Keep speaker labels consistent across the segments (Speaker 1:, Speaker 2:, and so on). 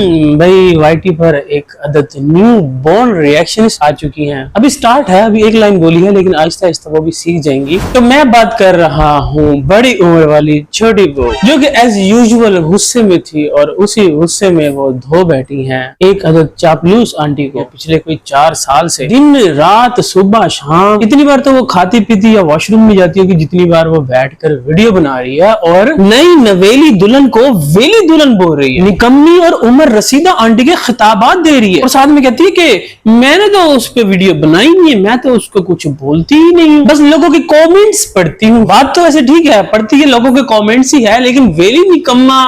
Speaker 1: भाई वाईटी पर एक अदद न्यू बॉर्न रिएक्शंस आ चुकी हैं। अभी स्टार्ट है, अभी एक लाइन बोली है, लेकिन आहिस्ता आहिस्ता वो भी सीख जाएंगी। तो मैं बात कर रहा हूँ बड़ी उम्र वाली छोटी बहू, जो कि एज यूजुअल गुस्से में थी और उसी गुस्से में वो धो बैठी हैं एक अदद चापलूस आंटी को पिछले कोई 4 साल से। दिन रात सुबह शाम इतनी बार तो वो खाती पीती या वॉशरूम में जाती होगी जितनी बार वो बैठकर वीडियो बना रही है और नई नवेली दुल्हन को वेली दुल्हन बोल रही है, निकम्मी और उम्र रसीदा आंटी के खिताबात दे रही है और साथ में कहती है कि मैंने तो उस पे वीडियो बनाई नहीं है, मैं तो उसको कुछ बोलती ही नहीं हूँ, बस लोगों के कमेंट्स पढ़ती हूँ। बात तो ऐसे ठीक है, पढ़ती है लोगों के कमेंट्स ही है, लेकिन वेली निकम्मा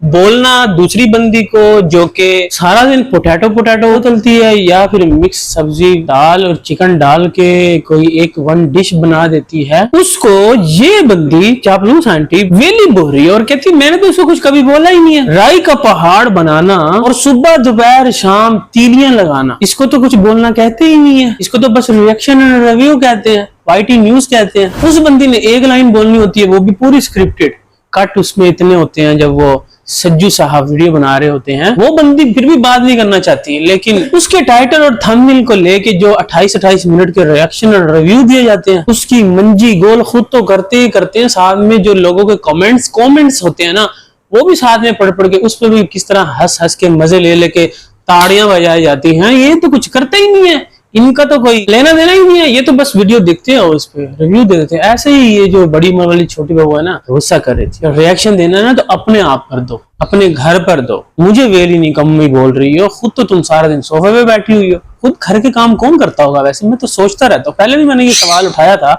Speaker 1: बोलना दूसरी बंदी को जो कि सारा दिन पोटैटो तलती है या फिर मिक्स सब्जी दाल और चिकन डाल के कोई एक वन डिश बना देती है, उसको ये बंदी चापलूस आंटी वेली बोल रही है और कहती मैंने तो उसको कुछ कभी बोला ही नहीं है। राई का पहाड़ बनाना और सुबह दोपहर शाम तीलियां लगाना, इसको तो कुछ बोलना कहते ही नहीं है, इसको तो बस रिएक्शन एंड रिव्यू कहते हैं, वाईटी न्यूज कहते हैं। उस बंदी ने एक लाइन बोलनी होती है, वो भी पूरी स्क्रिप्टेड, कट उसमें इतने होते हैं जब वो सज्जू साहब वीडियो बना रहे होते हैं, वो बंदी फिर भी बात नहीं करना चाहती, लेकिन उसके टाइटल और थंबनेल को लेके जो 28-28 मिनट के रिएक्शन और रिव्यू दिए जाते हैं, उसकी मंजी गोल खुद तो करते ही करते हैं, साथ में जो लोगों के कमेंट्स होते हैं ना, वो भी साथ में पढ़ के उस पर भी किस तरह हंस हंस के मजे ले लेके ताड़ियां बजाई जाती हैं। ये तो कुछ करते ही नहीं है, इनका तो कोई लेना देना ही नहीं है, ये तो बस वीडियो देखते हैं और उस पर रिव्यू दे देते हैं। ऐसे ही ये जो बड़ी उम्र वाली छोटी बहू है ना, गुस्सा कर रही थी, रिएक्शन देना है ना तो अपने आप पर दो, अपने घर पर दो। मुझे वेली निकम्मी बोल रही हो, खुद तो तुम सारा दिन सोफे पे बैठी हुई हो, खुद घर के काम कौन करता होगा? वैसे मैं तो सोचता रहता हूँ, पहले भी मैंने ये सवाल उठाया था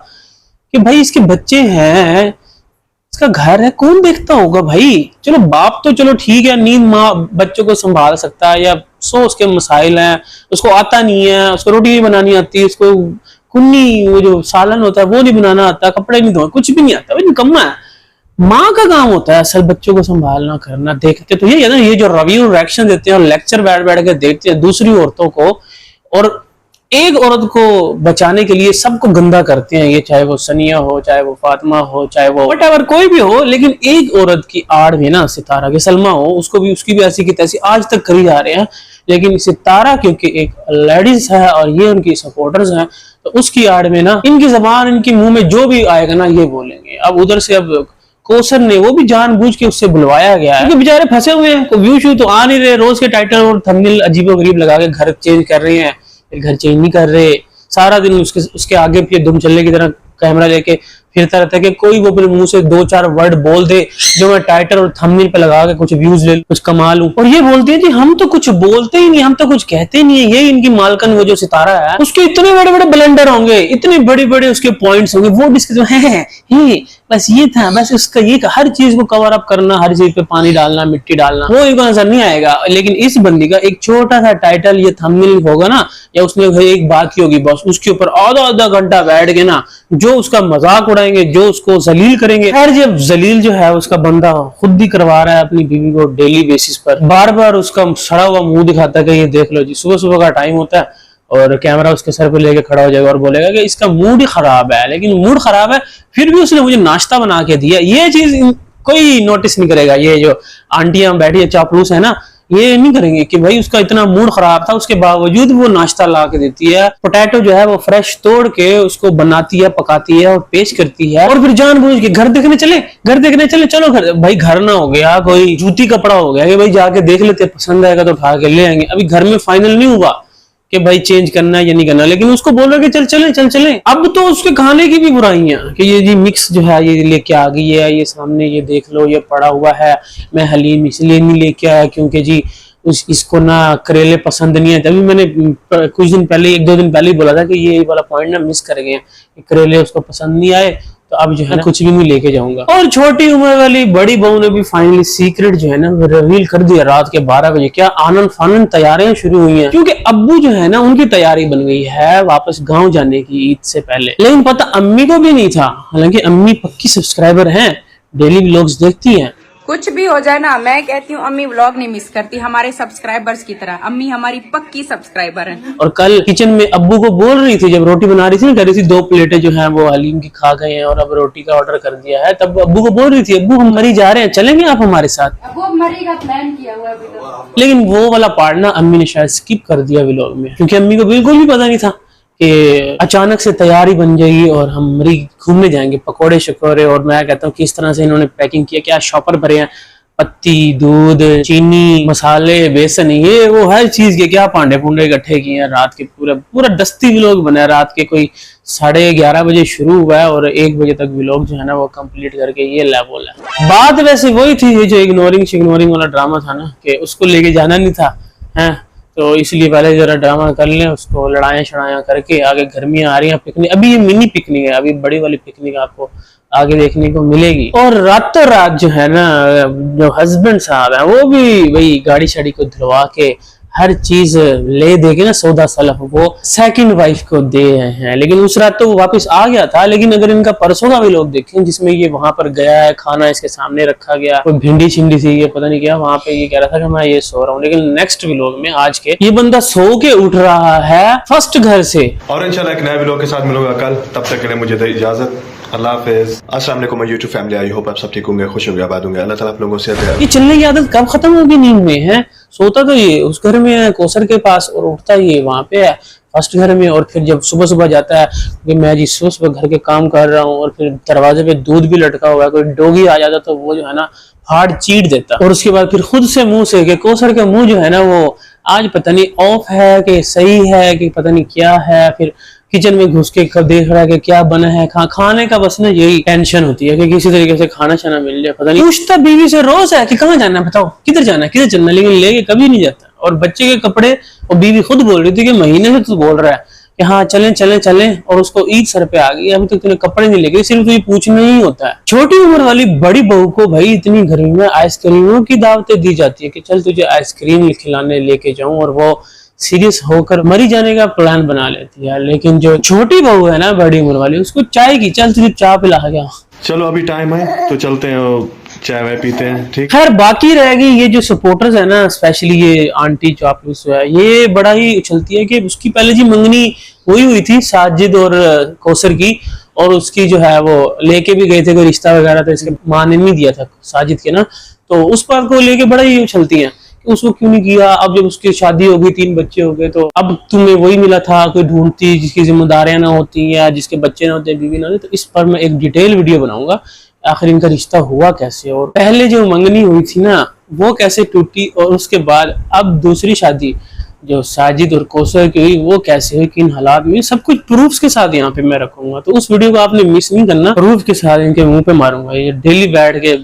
Speaker 1: कि भाई इसके बच्चे हैं, इसका घर है, कौन देखता होगा भाई? चलो बाप तो चलो ठीक है, नींद माँ बच्चों को संभाल सकता है या सो उसके मसाइल हैं, उसको आता नहीं है, उसको रोटी नहीं बनानी आती, उसको कुन्नी वो जो सालन होता है वो नहीं बनाना आता, कपड़े नहीं धोना, कुछ भी नहीं आता, भाई निकम्मा है। माँ का काम होता है असल बच्चों को संभालना करना। देखते तो ये है ना, ये जो रिव्यू रिएक्शन देते हैं और लेक्चर बैठ के देखते हैं दूसरी औरतों को, और एक औरत को बचाने के लिए सबको गंदा करते हैं, ये चाहे वो सनिया हो, चाहे वो फातिमा हो, चाहे वो व्हाटएवर कोई भी हो, लेकिन एक औरत की आड़ में ना सितारा के सलमा हो, उसको भी उसकी भी ऐसी की तैसी आज तक करी जा रहे हैं, लेकिन सितारा क्योंकि एक लेडीज है और ये उनकी सपोर्टर्स हैं, तो उसकी आड़ में ना इनकी जबान, इनके मुंह में जो भी आएगा ना ये बोलेंगे। अब उधर से अब कौसर ने वो भी जानबूझ के उससे बुलवाया गया है, क्योंकि बेचारे फंसे हुए हैं, व्यू शू तो आ नहीं रहे, रोज के टाइटल और थंबनेल अजीबोगरीब लगा के घर चेंज कर रहे हैं, घर चेंज नहीं कर रहे, सारा दिन उसके आगे पीछे दुम चलने की तरह कैमरा लेके फिरता रहता है कि कोई वो अपने मुंह से 2-4 वर्ड बोल दे जो मैं टाइटल और थंबनेल पे लगा के कुछ व्यूज ले, कुछ कमा लूं। और ये बोलते हैं कि हम तो कुछ बोलते ही नहीं, हम तो कुछ कहते ही नहीं है। ये इनकी मालकन वो जो सितारा है, उसके इतने बड़े बड़े ब्लंडर होंगे, इतने बड़े बड़े उसके पॉइंट्स होंगे, वो डिस्कस है बस ये था, बस उसका ये हर चीज को कवर अप करना, हर चीज पे पानी डालना, मिट्टी डालना, वो इनको नजर नहीं आएगा। लेकिन इस बंदी का एक छोटा सा टाइटल या थंबनेल होगा ना, या उसने एक बात की होगी बस, उसके ऊपर आधा घंटा बैठ के ना जो उसका मजाक उड़ाएंगे, जो उसको जलील करेंगे। खैर जब जलील जो है उसका बंदा खुद ही करवा रहा है अपनी बीवी को डेली बेसिस पर, बार बार उसका सड़ा हुआ मुंह दिखाता है कि ये देख लो जी, सुबह सुबह का टाइम होता है और कैमरा उसके सर पे लेके खड़ा हो जाएगा और बोलेगा कि इसका मूड ही खराब है, लेकिन मूड खराब है फिर भी उसने मुझे नाश्ता बना के दिया। ये चीज कोई नोटिस नहीं करेगा, ये जो आंटियां बैठी है चापलूस है ना, ये नहीं करेंगे कि भाई उसका इतना मूड खराब था, उसके बावजूद वो नाश्ता ला के देती है। पोटैटो जो है वो फ्रेश तोड़ के उसको बनाती है, पकाती है और पेश करती है, और फिर जानबूझ के घर देखने चले, चलो घर, भाई घर ना हो गया कोई जूती कपड़ा हो गया कि भाई जाके देख लेते, पसंद आएगा तो उठा के ले आएंगे। अभी घर में फाइनल नहीं हुआ कि भाई चेंज करना है या नहीं करना, लेकिन उसको बोल रहे कि चल चले। अब तो उसके खाने की भी बुराइयां कि ये जी मिक्स जो है ये लेके आ गई है, ये सामने ये देख लो ये पड़ा हुआ है, मैं हलीम इसलिए नहीं लेके आया क्योंकि जी इसको ना करेले पसंद नहीं है। तभी मैंने कुछ दिन पहले 1-2 दिन पहले ही बोला था कि ये वाला पॉइंट ना मिस कर गए, करेले उसको पसंद नहीं आए, तो अब जो है ना कुछ भी नहीं लेके जाऊंगा। और छोटी उम्र वाली बड़ी बहू ने भी फाइनली सीक्रेट जो है ना रिवील कर दिया रात के 12 बजे। क्या आनंद फानंद तैयारियां शुरू हुई हैं, क्योंकि अब्बू जो है ना उनकी तैयारी बन गई है वापस गांव जाने की ईद से पहले। लेकिन पता अम्मी को भी नहीं था, हालांकि अम्मी पक्की सब्सक्राइबर हैं, डेली व्लॉग्स देखती हैं।
Speaker 2: कुछ भी हो जाए ना, मैं कहती हूँ अम्मी व्लॉग नहीं मिस करती, हमारे सब्सक्राइबर्स की तरह अम्मी हमारी पक्की सब्सक्राइबर है।
Speaker 1: और कल किचन में अब्बू को बोल रही थी, जब रोटी बना रही थी ना, कह रही थी 2 प्लेटें जो है वो हलीम की खा गए हैं और अब रोटी का ऑर्डर कर दिया है, तब अब्बू को बोल रही थी अब्बू हम मरी जा रहे हैं, चलेंगे आप हमारे साथ?
Speaker 2: अब्बू मरी का प्लान किया हुआ है।
Speaker 1: लेकिन वो वाला पार्ट ना अम्मी ने शायद स्किप कर दिया व्लॉग में, क्योंकि अम्मी को बिल्कुल भी पता नहीं था कि अचानक से तैयारी बन जाएगी और हम मरी घूमने जाएंगे, पकोड़े शकोड़े। और मैं कहता हूँ किस तरह से इन्होंने पैकिंग किया, क्या शॉपर भरे हैं, पत्ती, दूध, चीनी, मसाले, बेसन, ये वो हर चीज के क्या पांडे पुंडे इकट्ठे किए हैं। रात के पूरा दस्ती व्लॉग बना है। रात के कोई 11:30 बजे शुरू हुआ है और 1 बजे तक व्लॉग जो है ना वो कंप्लीट करके ये लेवल है। बात वैसे वही थी, ये जो इग्नोरिंग वाला ड्रामा था ना, कि उसको लेके जाना नहीं था, हैं तो इसलिए पहले जरा ड्रामा कर लें, उसको लड़ाया शड़ाया करके आगे गर्मियां आ रही हैं, पिकनिक, अभी ये मिनी पिकनिक है, अभी बड़ी वाली पिकनिक आपको आगे देखने को मिलेगी। और रातों रात जो है ना, जो हस्बैंड साहब है वो भी वही गाड़ी शाड़ी को धुलवा के हर चीज ले दे के ना, सौदा सलफ वो सेकंड वाइफ को दे हैं। लेकिन उस रात तो वो वापस आ गया था। लेकिन अगर इनका परसों का भी लोग देखें जिसमें ये वहां पर गया है, खाना इसके सामने रखा गया, कोई भिंडी छिंडी सी ये पता नहीं क्या, वहां पे ये कह रहा था कि मैं ये सो रहा हूँ। लेकिन नेक्स्ट व्लॉग में आज के ये बंदा सो के उठ रहा है फर्स्ट घर से।
Speaker 3: और इंशाल्लाह एक नए व्लॉग के साथ मिलूंगा कल, तब तक के लिए मुझे दे इजाजत। अल्लाह हाफिज। अस्सलाम वालेकुम my YouTube family, I hope आप सब ठीक होंगे, खुश होंगे, आबाद होंगे। अल्लाह ताला आप लोगों से
Speaker 1: ये चलने की आदत कब खत्म होगी नींद में है? सोता तो ये उस घर में है कोसर के पास और उठता ये वहां पे है फर्स्ट घर में। और फिर जब सुबह सुबह जाता है कि मैं जी सुबह सुबह घर के काम कर रहा हूँ, और फिर दरवाजे पे दूध भी लटका हुआ है, कोई डोगी आ जाता तो वो जो है ना फाड़ चीट देता। और उसके बाद फिर खुद से मुंह से कि कोसर का मुंह जो है ना वो आज पता नहीं ऑफ है कि सही है कि पता नहीं क्या है। फिर किचन में घुस के देख रहा है कि क्या बना है, खाने का बस ना यही टेंशन होती है कि किसी तरीके से खाना शाना मिल जाए। पता नहीं पूछता बीवी से रोज है कि कहाँ जाना है, बताओ किधर जाना है, किधर चलना है, लेकिन लेके कभी नहीं जाता। और बच्चे के कपड़े, और बीवी खुद बोल रही थी कि महीने से तू बोल रहा है कि हाँ चलें, और उसको ईद सर पे आ गई, अभी तक तूने कपड़े नहीं लेके, सिर्फ ये पूछना ही होता है। छोटी उम्र वाली बड़ी बहू को भाई इतनी गर्मी में आइसक्रीमों की दावतें दी जाती है कि चल तुझे आइसक्रीम खिलाने लेके जाऊं, और वो सीरियस होकर मरी जाने का प्लान बना लेती है। लेकिन जो छोटी बहू है ना बड़ी उम्र वाली, उसको चाय की, चल तुझे चाय पिला गया।
Speaker 3: चलो अभी टाइम है तो चलते हैं और चाय वाय पीते हैं, ठीक।
Speaker 1: खैर बाकी रह गई ये जो सपोर्टर्स है ना, स्पेशली ये आंटी चापलूस है, ये बड़ा ही उछलती है कि उसकी पहले जी मंगनी हुई थी साजिद और कौसर की, और उसकी जो है वो लेके भी गए थे कोई रिश्ता वगैरह, तो इसके माँ ने नहीं दिया था साजिद के ना, तो उस बात को लेके बड़ा ही उछलती है उसको क्यों नहीं किया। अब जब उसकी शादी हो गई, 3 बच्चे हो गए, तो अब तुम्हें वही मिला था, कोई ढूंढती जिसकी जिम्मेदारियां ना होती या जिसके बच्चे ना होते, बीवी ना होती। तो इस पर मैं एक डिटेल वीडियो बनाऊंगा, आखिर इनका रिश्ता हुआ कैसे, और पहले जो मंगनी हुई थी ना वो कैसे टूटी, और उसके बाद अब दूसरी शादी जो साजिद और कौसर की हुई वो कैसे हुई, किन हालात में, सब कुछ प्रूफ्स के साथ यहाँ पे मैं रखूंगा। तो उस वीडियो को आपने मिस नहीं करना, प्रूफ के साथ इनके मुंह पे मारूंगा। ये डेली बैठ के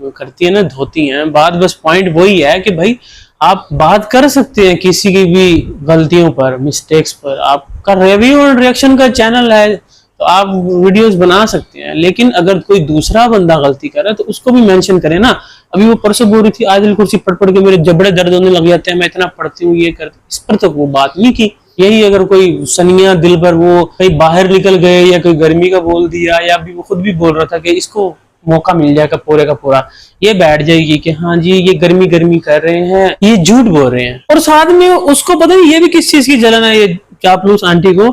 Speaker 1: करती है ना, धोती है बात। बस पॉइंट वही है कि भाई आप बात कर सकते हैं किसी की भी गलतियों पर, मिस्टेक्स पर। आपका रिव्यू और रिएक्शन का चैनल है तो आप वीडियोस बना सकते हैं, लेकिन अगर कोई दूसरा बंदा गलती कर रहा है तो उसको भी मेंशन करें ना। अभी वो परसों बोल रही थी आदिल कुर्सी पढ़ के मेरे जबड़े दर्द होने लग जाते हैं, मैं इतना पढ़ती हूँ ये कर, इस पर तो वो बात नहीं की। यही अगर कोई सनिया दिल पर वो कहीं बाहर निकल गए या कोई गर्मी का बोल दिया, या अभी वो खुद भी बोल रहा था कि इसको मौका मिल जाएगा पूरे का पूरा, ये बैठ जाएगी कि हाँ जी ये गर्मी कर रहे हैं, ये झूठ बोल रहे हैं। और साथ में उसको पता नहीं ये भी किस चीज की जलन है ये चापलूस आंटी को,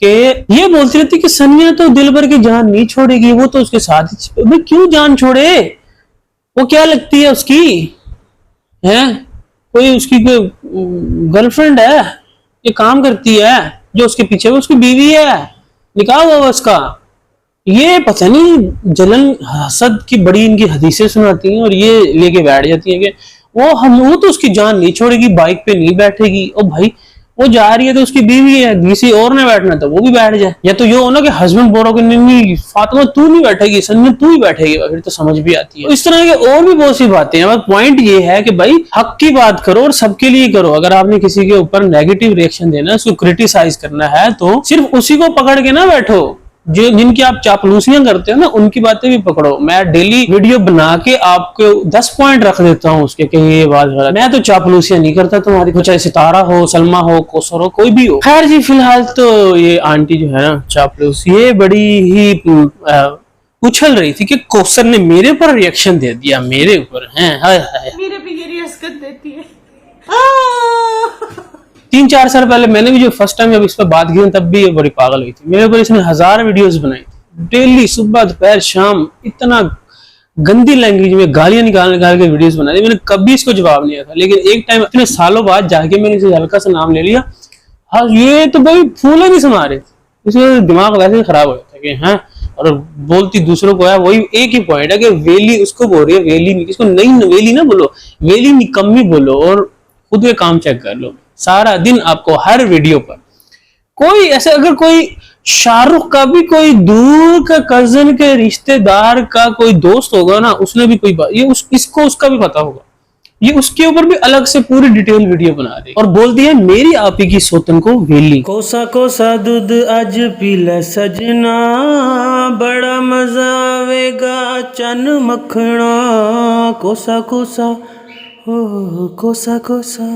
Speaker 1: कि ये बोलती रहती कि सनिया तो दिलबर की जान नहीं छोड़ेगी, वो तो उसके साथ ही। भाई क्यों जान छोड़े, वो क्या लगती है उसकी, है कोई उसकी कोई गर्लफ्रेंड है, ये काम करती है जो उसके पीछे, वो उसकी बीवी है, निकाह हुआ उसका। ये पता नहीं जलन हसद की बड़ी इनकी हदीसें सुनाती हैं, और ये लेके बैठ जाती है कि वो तो उसकी जान नहीं छोड़ेगी, बाइक पे नहीं बैठेगी। और भाई वो जा रही है तो उसकी बीवी है, किसी और ने बैठना तो वो भी बैठ जाए। या तो ये हो ना कि हस्बैंड बोलो कि नहीं फातिमा तू नहीं बैठेगी, सन्नी तू ही बैठेगी, फिर तो समझ भी आती है। तो इस तरह के और भी बहुत सी बातें हैं। पॉइंट ये है कि भाई हक की बात करो और सबके लिए करो। अगर आपने किसी के ऊपर नेगेटिव रिएक्शन देना, उसको क्रिटिसाइज करना है, तो सिर्फ उसी को पकड़ के ना बैठो। जो जिनकी आप चापलूसियां करते हो ना, उनकी बातें भी पकड़ो। मैं डेली वीडियो बना के आपको 10 पॉइंट रख देता हूँ उसके कि ये बात गलत। मैं तो चापलूसियां नहीं करता तुम्हारी, चाहे सितारा हो, सलमा हो, कौसर हो, कोई भी हो। खैर जी फिलहाल तो ये आंटी जो है ना चापलूस, ये बड़ी ही उछल रही थी कि कौसर ने मेरे ऊपर रिएक्शन दे दिया, मेरे ऊपर है,
Speaker 2: मेरे पे ये रिएक्शन देती है।
Speaker 1: 3-4 साल पहले मैंने भी जो फर्स्ट टाइम जब इस पर बात की तब भी ये बड़ी पागल हुई थी। मेरे ऊपर इसने 1000 वीडियोस बनाई, डेली सुबह दोपहर शाम, इतना गंदी लैंग्वेज में गालियां निकाल निकाल के वीडियोस बना दी। मैंने कभी इसको जवाब नहीं दिया था, लेकिन एक टाइम इतने सालों बाद जाके मैंने इसे हल्का सा नाम ले लिया। हाँ ये तो भाई फूले नहीं समा रहे, इसका दिमाग वैसे ही खराब हो जाता है कि हाँ, और बोलती दूसरों को है। वही एक ही पॉइंट है कि वेली उसको बोल रही है, वेली नहीं, इसको नहीं वेली ना बोलो, वेली निकम्मी बोलो और खुद के काम चेक कर लो। सारा दिन आपको हर वीडियो पर कोई ऐसे, अगर कोई शाहरुख का भी कोई दूर का कजन के रिश्तेदार का कोई दोस्त होगा ना, उसने भी कोई बात, ये इसको उसका भी पता होगा, ये उसके ऊपर भी अलग से पूरी डिटेल वीडियो बना दे और बोलती है मेरी आपी की सोतन को वेली। कोसा कोसा दूध आज पीला सजना, बड़ा मजा आवेगा चन मखना, कोसा कोसा ओ कोसा कोसा।